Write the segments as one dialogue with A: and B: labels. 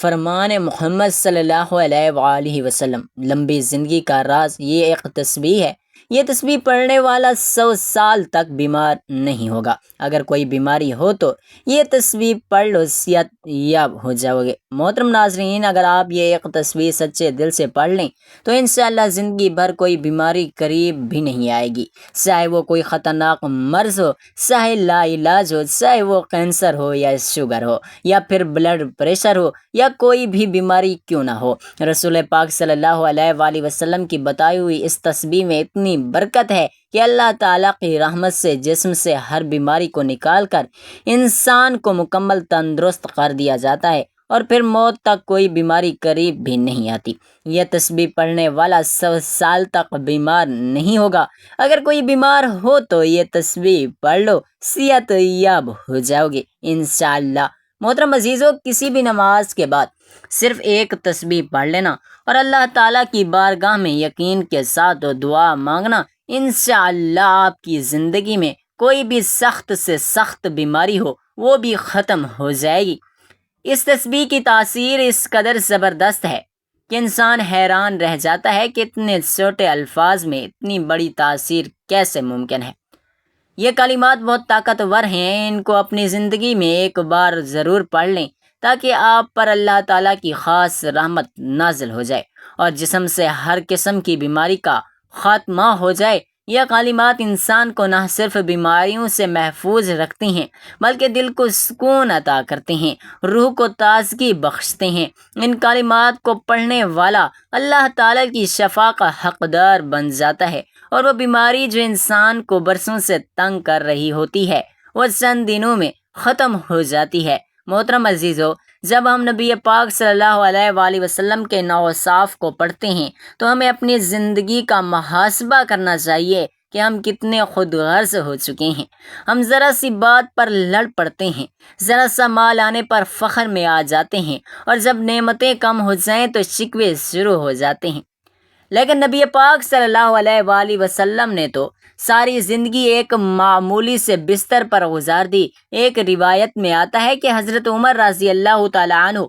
A: فرمان محمد صلی اللہ علیہ وآلہ وسلم، لمبی زندگی کا راز یہ ایک تسبیح ہے۔ یہ تسبیح پڑھنے والا 100 سال تک بیمار نہیں ہوگا۔ اگر کوئی بیماری ہو تو یہ تسبیح پڑھ لو، صحت یاب ہو جاؤ گے۔ محترم ناظرین، اگر آپ یہ ایک تسبیح سچے دل سے پڑھ لیں تو انشاءاللہ زندگی بھر کوئی بیماری قریب بھی نہیں آئے گی، چاہے وہ کوئی خطرناک مرض ہو، چاہے لا علاج ہو، چاہے وہ کینسر ہو یا شوگر ہو یا پھر بلڈ پریشر ہو یا کوئی بھی بیماری کیوں نہ ہو۔ رسول پاک صلی اللہ علیہ وآلہ وسلم کی بتائی ہوئی اس تسبیح میں اتنی برکت ہے کہ اللہ تعالیٰ کی رحمت سے جسم سے ہر بیماری کو نکال کر انسان کو مکمل تندرست کر دیا جاتا ہے، اور پھر موت تک کوئی بیماری قریب بھی نہیں آتی۔ یہ تسبیح پڑھنے والا 100 سال تک بیمار نہیں ہوگا۔ اگر کوئی بیمار ہو تو یہ تسبیح پڑھ لو، صحت یاب ہو جاؤ گے انشاءاللہ۔ محترم عزیزو، کسی بھی نماز کے بعد صرف ایک تسبیح پڑھ لینا اور اللہ تعالیٰ کی بارگاہ میں یقین کے ساتھ دعا مانگنا، انشاءاللہ آپ کی زندگی میں کوئی بھی سخت سے سخت بیماری ہو وہ بھی ختم ہو جائے گی۔ اس تسبیح کی تاثیر اس قدر زبردست ہے کہ انسان حیران رہ جاتا ہے کہ اتنے چھوٹے الفاظ میں اتنی بڑی تاثیر کیسے ممکن ہے۔ یہ کلمات بہت طاقتور ہیں، ان کو اپنی زندگی میں ایک بار ضرور پڑھ لیں تاکہ آپ پر اللہ تعالیٰ کی خاص رحمت نازل ہو جائے اور جسم سے ہر قسم کی بیماری کا خاتمہ ہو جائے۔ یہ کلمات انسان کو نہ صرف بیماریوں سے محفوظ رکھتی ہیں بلکہ دل کو سکون عطا کرتے ہیں، روح کو تازگی بخشتے ہیں۔ ان کلمات کو پڑھنے والا اللہ تعالیٰ کی شفا کا حقدار بن جاتا ہے، اور وہ بیماری جو انسان کو برسوں سے تنگ کر رہی ہوتی ہے وہ چند دنوں میں ختم ہو جاتی ہے۔ محترم عزیزو، جب ہم نبی پاک صلی اللہ علیہ وآلہ وسلم کے اوصاف کو پڑھتے ہیں تو ہمیں اپنی زندگی کا محاسبہ کرنا چاہیے کہ ہم کتنے خود غرض ہو چکے ہیں۔ ہم ذرا سی بات پر لڑ پڑتے ہیں، ذرا سا مال آنے پر فخر میں آ جاتے ہیں، اور جب نعمتیں کم ہو جائیں تو شکوے شروع ہو جاتے ہیں۔ لیکن نبی پاک صلی اللہ علیہ وآلہ وسلم نے تو ساری زندگی ایک معمولی سے بستر پر گزار دی۔ ایک روایت میں آتا ہے کہ حضرت عمر رضی اللہ تعالیٰ عنہ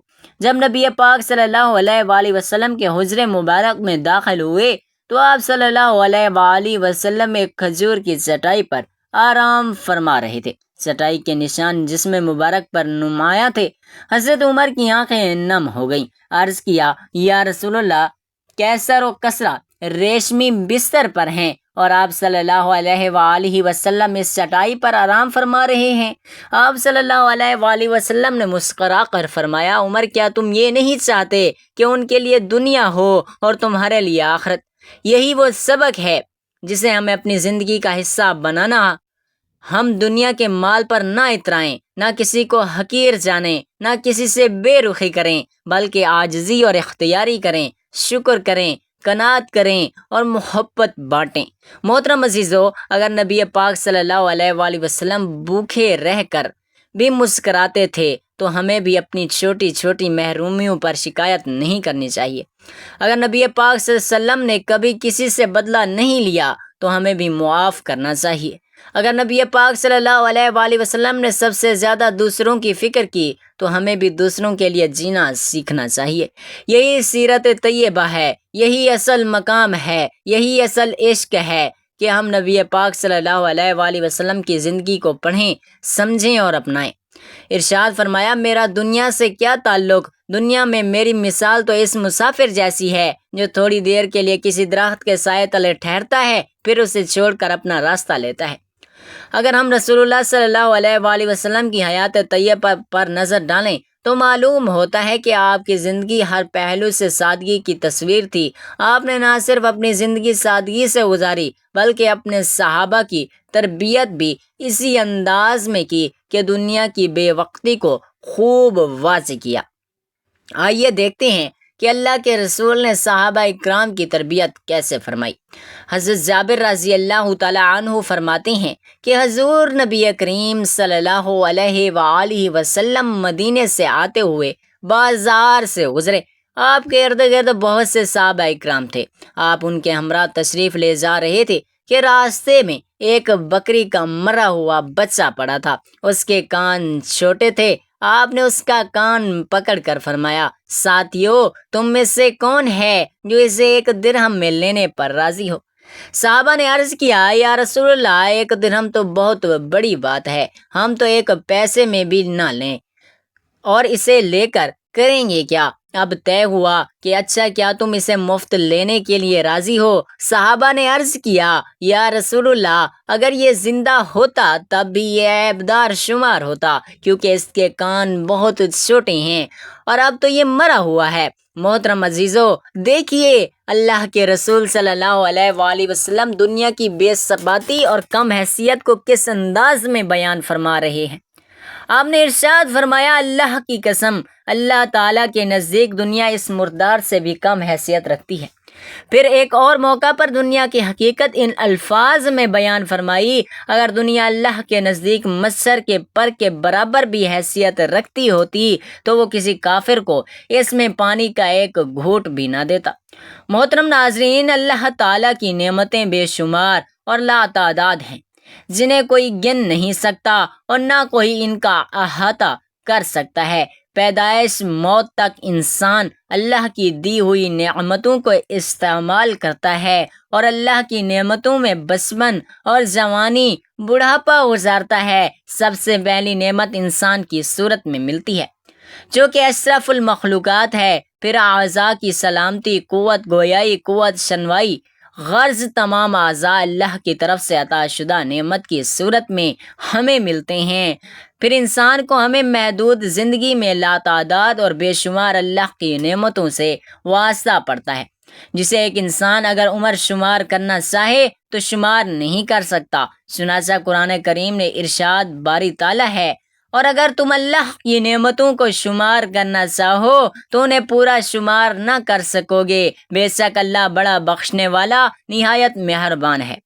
A: جب نبی پاک صلی اللہ علیہ وآلہ وسلم کے حجرے مبارک میں داخل ہوئے تو آپ صلی اللہ علیہ وآلہ وسلم ایک کھجور کی چٹائی پر آرام فرما رہے تھے۔ چٹائی کے نشان جسم مبارک پر نمایاں تھے۔ حضرت عمر کی آنکھیں نم ہو گئیں۔ عرض کیا، یا رسول اللہ، کیسر و کسرا ریشمی بستر پر ہیں اور آپ صلی اللہ علیہ وآلہ وسلم اس چٹائی پر آرام فرما رہے ہیں۔ آپ صلی اللہ علیہ وآلہ وسلم نے مسکرا کر فرمایا، عمر، کیا تم یہ نہیں چاہتے کہ ان کے لیے دنیا ہو اور تمہارے لیے آخرت؟ یہی وہ سبق ہے جسے ہمیں اپنی زندگی کا حصہ بنانا۔ ہم دنیا کے مال پر نہ اترائیں، نہ کسی کو حقیر جانیں، نہ کسی سے بے رخی کریں، بلکہ عاجزی اور اختیاری کریں، شکر کریں، قناعت کریں اور محبت بانٹیں۔ محترم عزیزو، اگر نبی پاک صلی اللہ علیہ وآلہ وسلم بھوکے رہ کر بھی مسکراتے تھے تو ہمیں بھی اپنی چھوٹی چھوٹی محرومیوں پر شکایت نہیں کرنی چاہیے۔ اگر نبی پاک صلی اللہ علیہ وسلم نے کبھی کسی سے بدلہ نہیں لیا تو ہمیں بھی معاف کرنا چاہیے۔ اگر نبی پاک صلی اللہ علیہ وآلہ وسلم نے سب سے زیادہ دوسروں کی فکر کی تو ہمیں بھی دوسروں کے لیے جینا سیکھنا چاہیے۔ یہی سیرت طیبہ ہے، یہی اصل مقام ہے، یہی اصل عشق ہے کہ ہم نبی پاک صلی اللہ علیہ وآلہ وسلم کی زندگی کو پڑھیں، سمجھیں اور اپنائیں۔ ارشاد فرمایا، میرا دنیا سے کیا تعلق؟ دنیا میں میری مثال تو اس مسافر جیسی ہے جو تھوڑی دیر کے لیے کسی درخت کے سائے تلے ٹھہرتا ہے، پھر اسے چھوڑ کر اپنا راستہ لیتا ہے۔ اگر ہم رسول اللہ صلی اللہ علیہ وآلہ وسلم کی حیات طیبہ پر نظر ڈالیں تو معلوم ہوتا ہے کہ آپ کی زندگی ہر پہلو سے سادگی کی تصویر تھی۔ آپ نے نہ صرف اپنی زندگی سادگی سے گزاری بلکہ اپنے صحابہ کی تربیت بھی اسی انداز میں کی کہ دنیا کی بے وقتی کو خوب واضح کیا۔ آئیے دیکھتے ہیں کہ اللہ کے رسول نے صحابہ اکرام کی تربیت کیسے فرمائی۔ حضرت جابر رضی اللہ تعالیٰ عنہ فرماتے ہیں کہ حضور نبی کریم صلی اللہ علیہ وآلہ وسلم مدینے سے آتے ہوئے بازار سے گزرے۔ آپ کے ارد گرد بہت سے صحابہ اکرام تھے۔ آپ ان کے ہمراہ تشریف لے جا رہے تھے کہ راستے میں ایک بکری کا مرا ہوا بچہ پڑا تھا۔ اس کے کان چھوٹے تھے آپ نے اس کا کان پکڑ کر فرمایا، ساتھیو تم میں سے کون ہے جو اسے 1 درہم میں لینے پر راضی ہو؟ صحابہ نے عرض کیا، یا رسول اللہ 1 درہم تو بہت بڑی بات ہے، ہم تو 1 پیسے میں بھی نہ لیں، اور اسے لے کر کریں گے کیا؟ اب طے ہوا کہ اچھا کیا تم اسے مفت لینے کے لیے راضی ہو؟ صحابہ نے عرض کیا، یا رسول اللہ اگر یہ زندہ ہوتا تب بھی یہ عیبدار شمار ہوتا، کیونکہ اس کے کان بہت چھوٹے ہیں، اور اب تو یہ مرا ہوا ہے۔ محترم عزیزو، دیکھیے اللہ کے رسول صلی اللہ علیہ وآلہ وسلم دنیا کی بے ثباتی اور کم حیثیت کو کس انداز میں بیان فرما رہے ہیں۔ آپ نے ارشاد فرمایا، اللہ کی قسم اللہ تعالیٰ کے نزدیک دنیا اس مردار سے بھی کم حیثیت رکھتی ہے۔ پھر ایک اور موقع پر دنیا کی حقیقت ان الفاظ میں بیان فرمائی، اگر دنیا اللہ کے نزدیک مچھر کے پر کے برابر بھی حیثیت رکھتی ہوتی تو وہ کسی کافر کو اس میں پانی کا 1 گھونٹ بھی نہ دیتا۔ محترم ناظرین، اللہ تعالیٰ کی نعمتیں بے شمار اور لا تعداد ہیں، جنہیں کوئی گن نہیں سکتا اور نہ کوئی ان کا احاطہ کر سکتا ہے۔ پیدائش موت تک انسان اللہ کی دی ہوئی نعمتوں کو استعمال کرتا ہے اور اللہ کی نعمتوں میں بچپن اور جوانی بڑھاپا گزارتا ہے۔ سب سے پہلی نعمت انسان کی صورت میں ملتی ہے، جو کہ اشرف المخلوقات ہے۔ پھر اعضاء کی سلامتی، قوت گویائی، قوت شنوائی، غرض تمام اعضاء اللہ کی طرف سے عطا شدہ نعمت کی صورت میں ہمیں ملتے ہیں۔ پھر انسان کو ہمیں محدود زندگی میں لاتعداد اور بے شمار اللہ کی نعمتوں سے واسطہ پڑتا ہے، جسے ایک انسان اگر عمر شمار کرنا چاہے تو شمار نہیں کر سکتا۔ چنانچہ قرآن کریم نے ارشاد باری تعالیٰ ہے، اور اگر تم اللہ کی نعمتوں کو شمار کرنا چاہو تو انہیں پورا شمار نہ کر سکو گے، بے شک اللہ بڑا بخشنے والا نہایت مہربان ہے۔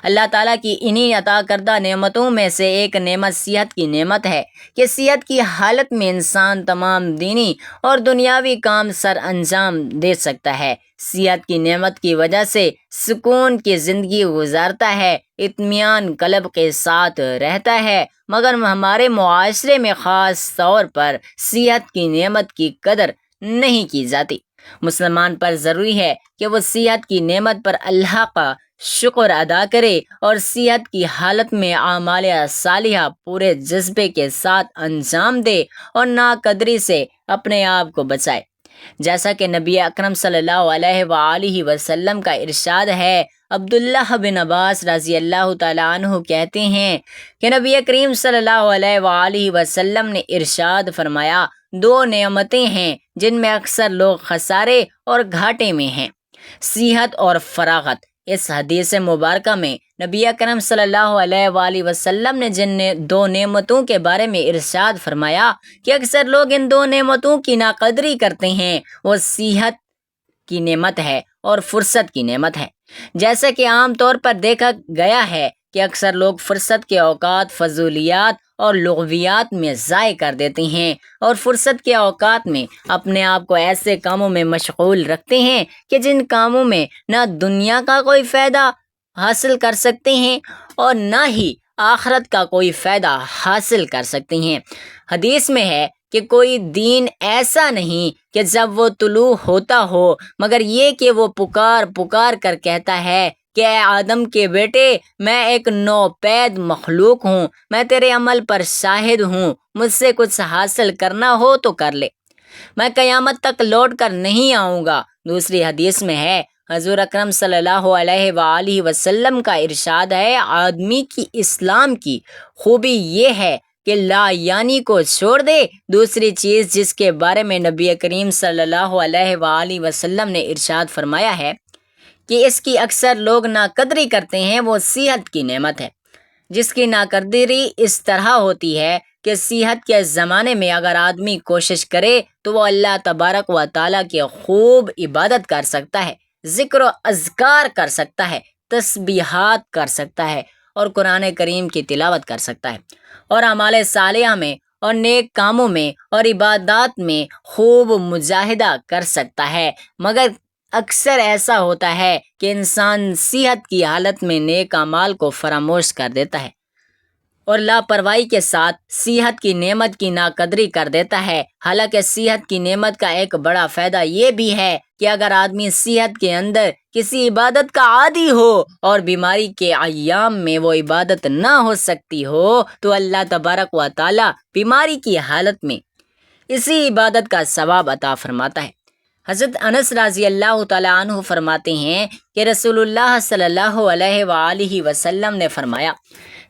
A: اللہ تعالیٰ کی انہی عطا کردہ نعمتوں میں سے ایک نعمت صحت کی نعمت ہے کہ صحت کی حالت میں انسان تمام دینی اور دنیاوی کام سر انجام دے سکتا ہے۔ صحت کی نعمت کی وجہ سے سکون کی زندگی گزارتا ہے، اطمینان قلب کے ساتھ رہتا ہے، مگر ہمارے معاشرے میں خاص طور پر صحت کی نعمت کی قدر نہیں کی جاتی۔ مسلمان پر ضروری ہے کہ وہ صحت کی نعمت پر اللہ کا شکر ادا کرے اور صحت کی حالت میں اعمال صالحہ پورے جذبے کے ساتھ انجام دے اور ناقدری سے اپنے آپ کو بچائے۔ جیسا کہ نبی اکرم صلی اللہ علیہ وآلہ وسلم کا ارشاد ہے، عبداللہ بن عباس رضی اللہ تعالیٰ عنہ کہتے ہیں کہ نبی کریم صلی اللہ علیہ وآلہ وسلم نے ارشاد فرمایا، 2 نعمتیں ہیں جن میں اکثر لوگ خسارے اور گھاٹے میں ہیں، صحت اور فراغت۔ اس حدیث مبارکہ میں نبی اکرم صلی اللہ علیہ وآلہ وسلم نے جن 2 نعمتوں کے بارے میں ارشاد فرمایا کہ اکثر لوگ ان 2 نعمتوں کی ناقدری کرتے ہیں، وہ صحت کی نعمت ہے اور فرصت کی نعمت ہے۔ جیسا کہ عام طور پر دیکھا گیا ہے کہ اکثر لوگ فرصت کے اوقات فضولیات اور لغویات میں ضائع کر دیتے ہیں، اور فرصت کے اوقات میں اپنے آپ کو ایسے کاموں میں مشغول رکھتے ہیں کہ جن کاموں میں نہ دنیا کا کوئی فائدہ حاصل کر سکتے ہیں اور نہ ہی آخرت کا کوئی فائدہ حاصل کر سکتے ہیں۔ حدیث میں ہے کہ کوئی دین ایسا نہیں کہ جب وہ طلوع ہوتا ہو مگر یہ کہ وہ پکار پکار کر کہتا ہے کہ اے آدم کے بیٹے، میں ایک نوپید مخلوق ہوں، میں تیرے عمل پر شاہد ہوں، مجھ سے کچھ حاصل کرنا ہو تو کر لے، میں قیامت تک لوٹ کر نہیں آؤں گا۔ دوسری حدیث میں ہے، حضور اکرم صلی اللہ علیہ وآلہ وسلم کا ارشاد ہے، آدمی کی اسلام کی خوبی یہ ہے کہ لا یعنی کو چھوڑ دے۔ دوسری چیز جس کے بارے میں نبی کریم صلی اللہ علیہ وآلہ وسلم نے ارشاد فرمایا ہے کہ اس کی اکثر لوگ ناقدری کرتے ہیں، وہ صحت کی نعمت ہے، جس کی ناقدری اس طرح ہوتی ہے کہ صحت کے زمانے میں اگر آدمی کوشش کرے تو وہ اللہ تبارک و تعالیٰ کی خوب عبادت کر سکتا ہے، ذکر و اذکار کر سکتا ہے، تسبیحات کر سکتا ہے اور قرآن کریم کی تلاوت کر سکتا ہے، اور اعمال صالحہ میں اور نیک کاموں میں اور عبادات میں خوب مجاہدہ کر سکتا ہے، مگر اکثر ایسا ہوتا ہے کہ انسان صحت کی حالت میں نیک اعمال کو فراموش کر دیتا ہے اور لاپرواہی کے ساتھ صحت کی نعمت کی ناقدری کر دیتا ہے۔ حالانکہ صحت کی نعمت کا ایک بڑا فائدہ یہ بھی ہے کہ اگر آدمی صحت کے اندر کسی عبادت کا عادی ہو اور بیماری کے ایام میں وہ عبادت نہ ہو سکتی ہو تو اللہ تبارک و تعالی بیماری کی حالت میں اسی عبادت کا ثواب عطا فرماتا ہے۔ حضرت انس رضی اللہ تعالیٰ عنہ فرماتے ہیں کہ رسول اللہ صلی اللہ علیہ وآلہ وسلم نے فرمایا،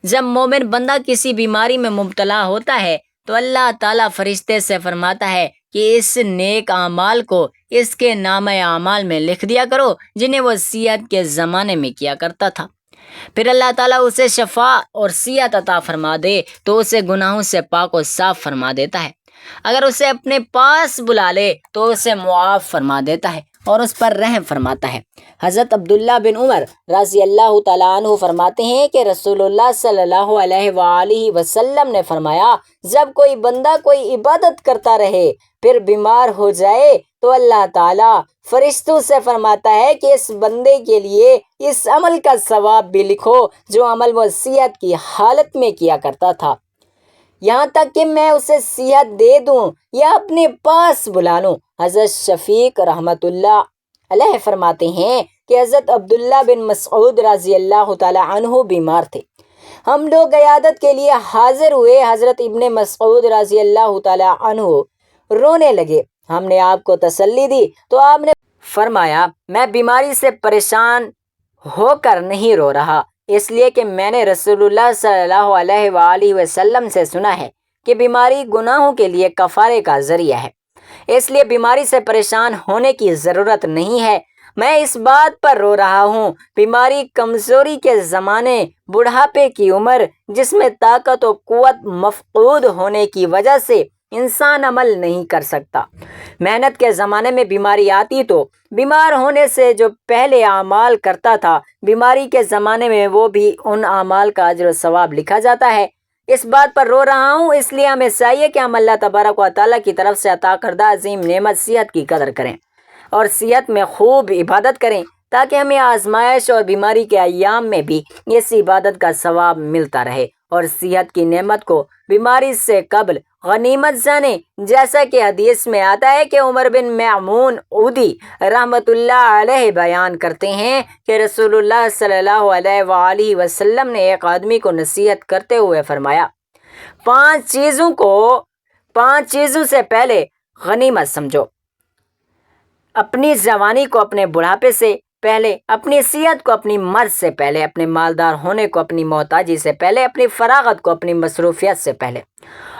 A: جب مومن بندہ کسی بیماری میں مبتلا ہوتا ہے تو اللہ تعالیٰ فرشتے سے فرماتا ہے کہ اس نیک اعمال کو اس کے نامہ اعمال میں لکھ دیا کرو جنہیں وہ صحت کے زمانے میں کیا کرتا تھا۔ پھر اللہ تعالیٰ اسے شفا اور صحت عطا فرما دے تو اسے گناہوں سے پاک و صاف فرما دیتا ہے۔ اگر اسے اپنے پاس بلا لے تو اسے معاف فرما دیتا ہے اور اس پر رحم فرماتا ہے۔ حضرت عبداللہ بن عمر رضی اللہ تعالیٰ عنہ فرماتے ہیں کہ رسول اللہ صلی اللہ علیہ وآلہ وسلم نے فرمایا، جب کوئی بندہ کوئی عبادت کرتا رہے پھر بیمار ہو جائے تو اللہ تعالیٰ فرشتوں سے فرماتا ہے کہ اس بندے کے لیے اس عمل کا ثواب بھی لکھو جو عمل وہ صحت کی حالت میں کیا کرتا تھا، یہاں تک کہ میں اسے صحت دے دوں یا اپنے پاس بلا لوں۔ حضرت شفیق رحمۃ اللہ علیہ فرماتے ہیں کہ حضرت عبداللہ بن مسعود رضی اللہ تعالی عنہ بیمار تھے، ہم لوگ عیادت کے لیے حاضر ہوئے، حضرت ابن مسعود رضی اللہ تعالی عنہ رونے لگے، ہم نے آپ کو تسلی دی تو آپ نے فرمایا، میں بیماری سے پریشان ہو کر نہیں رو رہا، اس لیے کہ میں نے رسول اللہ صلی اللہ علیہ وآلہ وسلم سے سنا ہے کہ بیماری گناہوں کے لیے کفارے کا ذریعہ ہے، اس لیے بیماری سے پریشان ہونے کی ضرورت نہیں ہے۔ میں اس بات پر رو رہا ہوں، بیماری کمزوری کے زمانے، بڑھاپے کی عمر، جس میں طاقت و قوت مفقود ہونے کی وجہ سے انسان عمل نہیں کر سکتا۔ محنت کے زمانے میں بیماری آتی تو بیمار ہونے سے جو پہلے اعمال کرتا تھا، بیماری کے زمانے میں وہ بھی ان اعمال کا اجر و ثواب لکھا جاتا ہے۔ اس بات پر رو رہا ہوں، اس لیے ہمیں چاہیے کہ ہم اللہ تبارک و تعالیٰ کی طرف سے عطا کردہ عظیم نعمت صحت کی قدر کریں اور صحت میں خوب عبادت کریں تاکہ ہمیں آزمائش اور بیماری کے ایام میں بھی اس عبادت کا ثواب ملتا رہے، اور صحت کی نعمت کو بیماری سے قبل غنیمت جانیں، جیسا کہ حدیث میں آتا ہے کہ عمر بن معمون عودی رحمۃ اللہ علیہ بیان کرتے ہیں کہ رسول اللہ صلی اللہ علیہ وآلہ وسلم نے ایک آدمی کو نصیحت کرتے ہوئے فرمایا، پانچ چیزوں سے پہلے غنیمت سمجھو، اپنی جوانی کو اپنے بڑھاپے سے پہلے، اپنی صحت کو اپنی مرض سے پہلے، اپنے مالدار ہونے کو اپنی محتاجی سے پہلے، اپنی فراغت کو اپنی مصروفیت سے پہلے،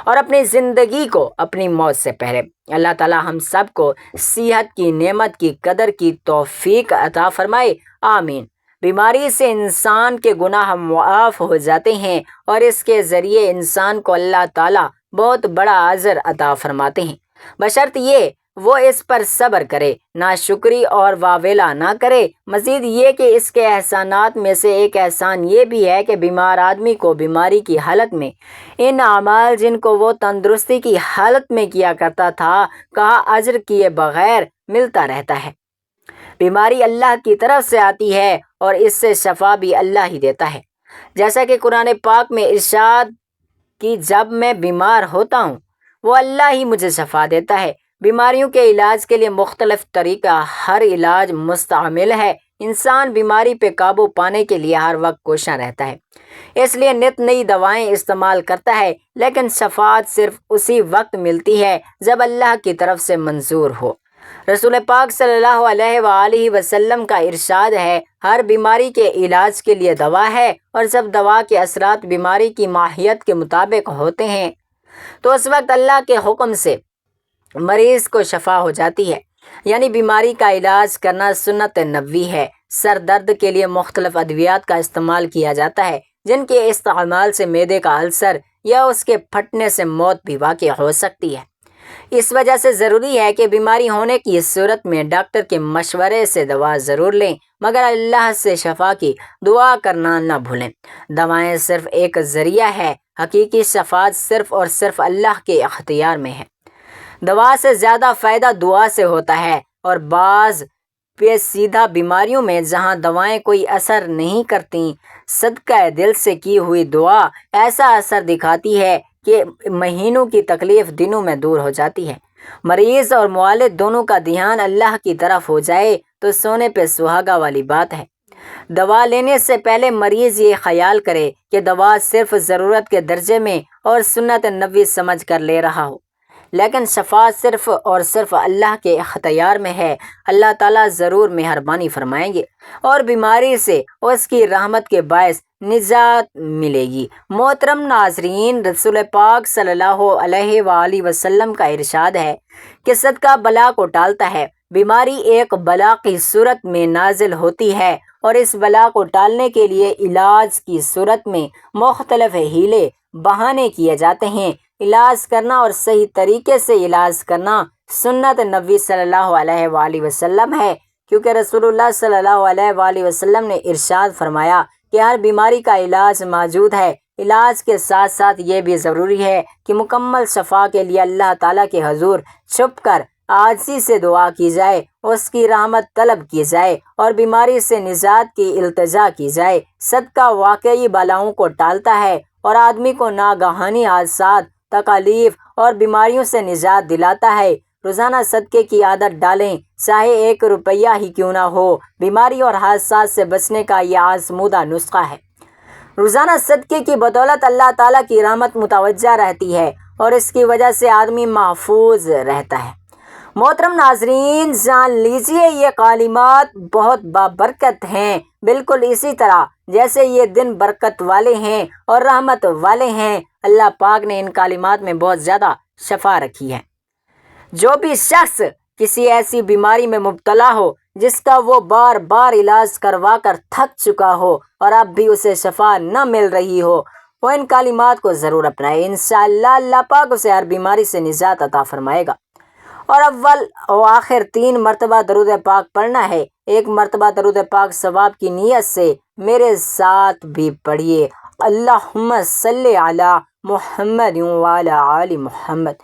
A: اور اپنی زندگی کو اپنی موت سے پہلے۔ اللہ تعالی ہم سب کو صحت کی نعمت کی قدر کی توفیق عطا فرمائے، آمین۔ بیماری سے انسان کے گناہ معاف ہو جاتے ہیں اور اس کے ذریعے انسان کو اللہ تعالی بہت بڑا اجر عطا فرماتے ہیں، بشرط یہ وہ اس پر صبر کرے، ناشکری اور واویلا نہ کرے۔ مزید یہ کہ اس کے احسانات میں سے ایک احسان یہ بھی ہے کہ بیمار آدمی کو بیماری کی حالت میں ان اعمال جن کو وہ تندرستی کی حالت میں کیا کرتا تھا کا اجر کیے بغیر ملتا رہتا ہے۔ بیماری اللہ کی طرف سے آتی ہے اور اس سے شفا بھی اللہ ہی دیتا ہے، جیسا کہ قرآن پاک میں ارشاد کہ جب میں بیمار ہوتا ہوں وہ اللہ ہی مجھے شفا دیتا ہے۔ بیماریوں کے علاج کے لیے مختلف طریقہ، ہر علاج مستعمل ہے، انسان بیماری پہ قابو پانے کے لیے ہر وقت کوشاں رہتا ہے، اس لیے نت نئی دوائیں استعمال کرتا ہے، لیکن شفاعت صرف اسی وقت ملتی ہے جب اللہ کی طرف سے منظور ہو۔ رسول پاک صلی اللہ علیہ وآلہ وسلم کا ارشاد ہے، ہر بیماری کے علاج کے لیے دوا ہے، اور جب دوا کے اثرات بیماری کی ماہیت کے مطابق ہوتے ہیں تو اس وقت اللہ کے حکم سے مریض کو شفا ہو جاتی ہے، یعنی بیماری کا علاج کرنا سنت نبوی ہے۔ سر درد کے لیے مختلف ادویات کا استعمال کیا جاتا ہے جن کے استعمال سے معدے کا السر یا اس کے پھٹنے سے موت بھی واقع ہو سکتی ہے۔ اس وجہ سے ضروری ہے کہ بیماری ہونے کی صورت میں ڈاکٹر کے مشورے سے دوا ضرور لیں، مگر اللہ سے شفا کی دعا کرنا نہ بھولیں۔ دوائیں صرف ایک ذریعہ ہے، حقیقی شفاعت صرف اور صرف اللہ کے اختیار میں ہے۔ دوا سے زیادہ فائدہ دعا سے ہوتا ہے، اور بعض پیچیدہ بیماریوں میں جہاں دوائیں کوئی اثر نہیں کرتیں، صدقہ دل سے کی ہوئی دعا ایسا اثر دکھاتی ہے کہ مہینوں کی تکلیف دنوں میں دور ہو جاتی ہے۔ مریض اور معالج دونوں کا دھیان اللہ کی طرف ہو جائے تو سونے پہ سہاگا والی بات ہے۔ دوا لینے سے پہلے مریض یہ خیال کرے کہ دوا صرف ضرورت کے درجے میں اور سنت نبوی سمجھ کر لے رہا ہو، لیکن شفا صرف اور صرف اللہ کے اختیار میں ہے۔ اللہ تعالیٰ ضرور مہربانی فرمائیں گے اور بیماری سے اس کی رحمت کے باعث نجات ملے گی۔ محترم ناظرین، رسول پاک صلی اللہ علیہ وآلہ وسلم کا ارشاد ہے کہ صدقہ بلا کو ٹالتا ہے۔ بیماری ایک بلا کی صورت میں نازل ہوتی ہے اور اس بلا کو ٹالنے کے لیے علاج کی صورت میں مختلف ہیلے بہانے کیے جاتے ہیں۔ علاج کرنا اور صحیح طریقے سے علاج کرنا سنت نبی صلی اللہ علیہ وآلہ وسلم ہے، کیونکہ رسول اللہ صلی اللہ علیہ وآلہ وسلم نے ارشاد فرمایا کہ ہر بیماری کا علاج موجود ہے۔ علاج کے ساتھ ساتھ یہ بھی ضروری ہے کہ مکمل شفا کے لیے اللہ تعالیٰ کے حضور چھپ کر عاجزی سے دعا کی جائے، اس کی رحمت طلب کی جائے اور بیماری سے نجات کی التجا کی جائے۔ صدقہ واقعی بلاؤں کو ٹالتا ہے اور آدمی کو ناگہانی حادثات، تکالیف اور بیماریوں سے نجات دلاتا ہے۔ روزانہ صدقے کی عادت ڈالیں، چاہے 1 روپیہ ہی کیوں نہ ہو۔ بیماری اور حادثات سے بچنے کا یہ آزمودہ نسخہ ہے۔ روزانہ صدقے کی بدولت اللہ تعالیٰ کی رحمت متوجہ رہتی ہے اور اس کی وجہ سے آدمی محفوظ رہتا ہے۔ محترم ناظرین، جان لیجئے یہ کلمات بہت بابرکت ہیں، بالکل اسی طرح جیسے یہ دن برکت والے ہیں اور رحمت والے ہیں۔ اللہ پاک نے ان کلمات میں بہت زیادہ شفا رکھی ہے۔ جو بھی شخص کسی ایسی بیماری میں مبتلا ہو جس کا وہ بار بار علاج کروا کر تھک چکا ہو اور اب بھی اسے شفا نہ مل رہی ہو، وہ ان کلمات کو ضرور اپنائے۔ انشاءاللہ اللہ پاک اسے ہر بیماری سے نجات عطا فرمائے گا۔ اور اول و آخر 3 مرتبہ درود پاک پڑھنا ہے۔ 1 مرتبہ درود پاک ثواب کی نیت سے میرے ساتھ بھی پڑھیے۔ اللہم صلی علی محمد وعلی آل محمد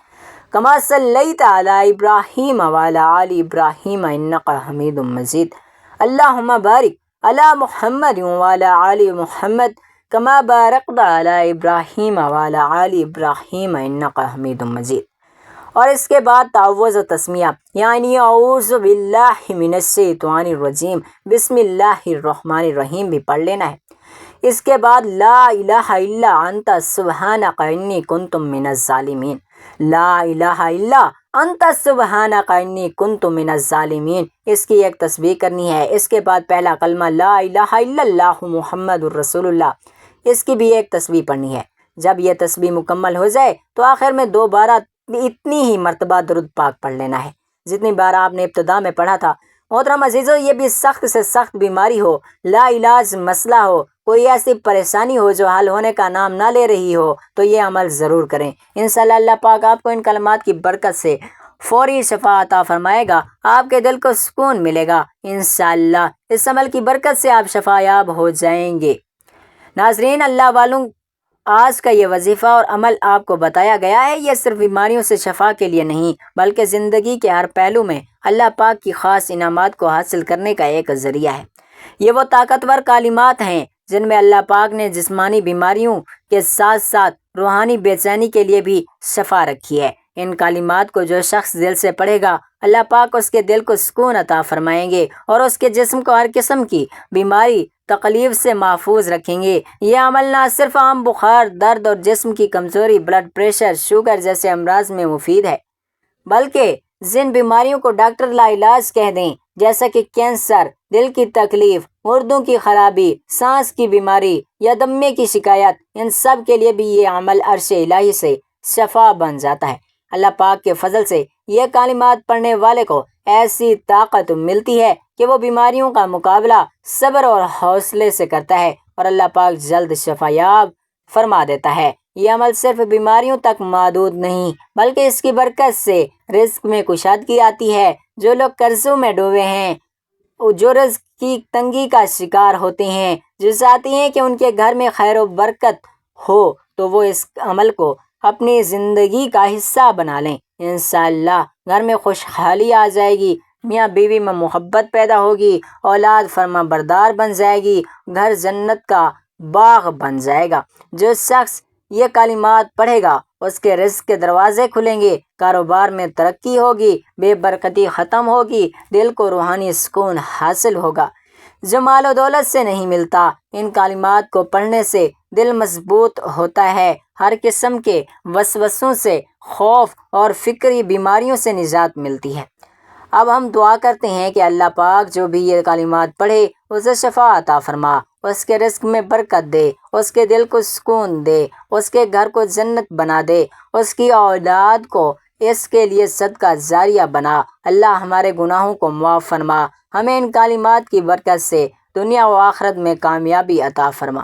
A: کما صلیت علی ابراہیم وعلی آل ابراہیم انک حمید مجید۔ اللہم بارک علی محمد وعلی آل محمد کما بارکت علی ابراہیم وعلی آل ابراہیم انک حمید مجید۔ اور اس کے بعد تعوذ و تسمیہ، یعنی اعوذ باللہ من الشیطان الرجیم، بسم اللہ الرحمن الرحیم بھی پڑھ لینا ہے۔ اس کے بعد لا الہ الا انت سبحانک انی کنت من الظالمین، لا الہ الا انت سبحانک انی کنت من الظالمین، اس کی ایک تسبیح کرنی ہے۔ اس کے بعد پہلا کلمہ لا الہ الا اللہ محمد الرسول اللہ، اس کی بھی ایک تسبیح پڑھنی ہے۔ جب یہ تسبیح مکمل ہو جائے تو آخر میں دوبارہ اتنی ہی مرتبہ درود پاک پڑھ لینا ہے جتنی بار آپ نے ابتدا میں پڑھا تھا۔ محترم عزیزو، یہ بھی سخت سے سخت بیماری ہو، لا علاج مسئلہ ہو، کوئی ایسی پریشانی ہو جو حل ہونے کا نام نہ لے رہی ہو، تو یہ عمل ضرور کریں۔ انشاءاللہ اللہ پاک آپ کو ان کلمات کی برکت سے فوری شفا عطا فرمائے گا، آپ کے دل کو سکون ملے گا۔ انشاءاللہ اس عمل کی برکت سے آپ شفا یاب ہو جائیں گے۔ ناظرین، اللہ والوں، آج کا یہ وظیفہ اور عمل آپ کو بتایا گیا ہے، یہ صرف بیماریوں سے شفا کے لیے نہیں بلکہ زندگی کے ہر پہلو میں اللہ پاک کی خاص انعامات کو حاصل کرنے کا ایک ذریعہ ہے۔ یہ وہ طاقتور کلمات ہیں جن میں اللہ پاک نے جسمانی بیماریوں کے ساتھ ساتھ روحانی بے چینی کے لیے بھی شفا رکھی ہے۔ ان کلمات کو جو شخص دل سے پڑھے گا، اللہ پاک اس کے دل کو سکون عطا فرمائیں گے اور اس کے جسم کو ہر قسم کی بیماری، تکلیف سے محفوظ رکھیں گے۔ یہ عمل نہ صرف عام بخار، درد اور جسم کی کمزوری، بلڈ پریشر، شوگر جیسے امراض میں مفید ہے، بلکہ جن بیماریوں کو ڈاکٹر لا علاج کہہ دیں، جیسا کہ کینسر، دل کی تکلیف، گردوں کی خرابی، سانس کی بیماری یا دمے کی شکایت، ان سب کے لیے بھی یہ عمل عرش الہی سے شفا بن جاتا ہے۔ اللہ پاک کے فضل سے یہ کلمات پڑھنے والے کو ایسی طاقت ملتی ہے کہ وہ بیماریوں کا مقابلہ صبر اور حوصلے سے کرتا ہے اور اللہ پاک جلد شفا یاب فرما دیتا ہے۔ یہ عمل صرف بیماریوں تک محدود نہیں بلکہ اس کی برکت سے رزق میں کشادگی آتی ہے۔ جو لوگ قرضوں میں ڈوبے ہیں، جو رزق کی تنگی کا شکار ہوتے ہیں، جو چاہتے ہیں کہ ان کے گھر میں خیر و برکت ہو، تو وہ اس عمل کو اپنی زندگی کا حصہ بنا لیں۔ انشاءاللہ گھر میں خوشحالی آ جائے گی، میاں بیوی میں محبت پیدا ہوگی، اولاد فرما بردار بن جائے گی، گھر جنت کا باغ بن جائے گا۔ جو شخص یہ کلمات پڑھے گا اس کے رزق کے دروازے کھلیں گے، کاروبار میں ترقی ہوگی، بے برکتی ختم ہوگی، دل کو روحانی سکون حاصل ہوگا جو مال و دولت سے نہیں ملتا۔ ان کلمات کو پڑھنے سے دل مضبوط ہوتا ہے، ہر قسم کے وسوسوں سے، خوف اور فکری بیماریوں سے نجات ملتی ہے۔ اب ہم دعا کرتے ہیں کہ اللہ پاک جو بھی یہ کلمات پڑھے اسے شفا عطا فرما، اس کے رزق میں برکت دے، اس کے دل کو سکون دے، اس کے گھر کو جنت بنا دے، اس کی اولاد کو اس کے لیے صدقہ جاریہ بنا۔ اللہ ہمارے گناہوں کو معاف فرما، ہمیں ان کلمات کی برکت سے دنیا و آخرت میں کامیابی عطا فرما۔